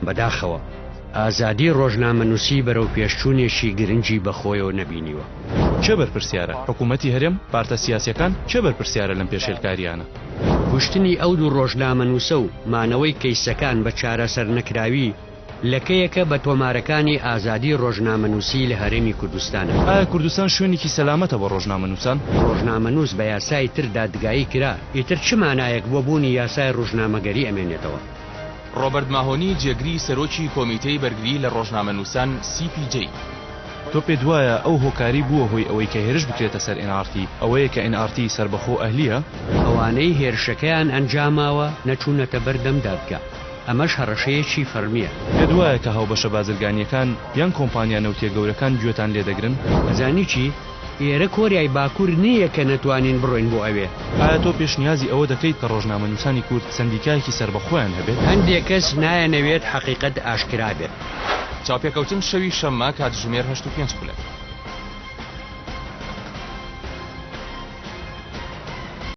بەداخەوە ئازادی ڕۆژنامەنووسی بەرەو پێشچوونێکی گرنگی بەخۆیەوە نەبینیوە. چه بەرپرسیارە؟ حکوومەتی هەرێم، پارتە سیاسیەکان چه بەرپرسیارە لەم پێشێلکاریانە؟ کوشتنی ئەو دوو ڕۆژنامەنووسە و مانەوەی کەیسەکان بە چارەسەر نەکراوی لەکەیەکە بە تۆمارەکانی ئازادی ڕۆژنامەنووسی لە هەرێمی کوردستانە. ئایا کوردستان شوێنێکی سەلامەتە بە ڕۆژنامەنووسان؟ ڕۆژنامەنووس بە یاسای تر دادگایی کرا، ئیتر چ مانایەک بۆ بوونی یاسای ڕۆژنامەگەری ئەمێنێتەوە؟ ڕۆبەرت ماهۆنی جێگری سەرۆکی کۆمیتەی بەرگری لە ڕۆژنامەنووسان CPJ. تۆ پێت وایە ئەو هۆکاری بووە هۆی ئەوەی کە هێرش بکرێتە سەر NRT ئەوەیە کە NRT سربەخۆ ئەهلیە؟ ئەوانەی هێرشەکەیان ئەنجاماوە نەچوونەتە بەردەم دادگا، ئەمەش هەڕەشەیەکی فەرمیە. پێت وایە کە هاوبەشە بازرگانیەکان یان کۆمپانیا نەوتیە گەورەکان گوێتان لێدەگرن؟ ئەزانی چی؟ ئێرە کۆریای باکوور نییە کە نەتوانین بڕۆین بۆ ئەوێ. ئایا تۆ پێشنیازی ئەوە دەکەیت کە ڕۆژنامەنووسانی کورد سندیکایەکی سربەخۆیان هەبێت؟ هەندێک کەس نایەنەوێت حەقیقەت ئاشکرا بێت. چاوپێکەوتن شەوی شەممە کاتژمێر 8:05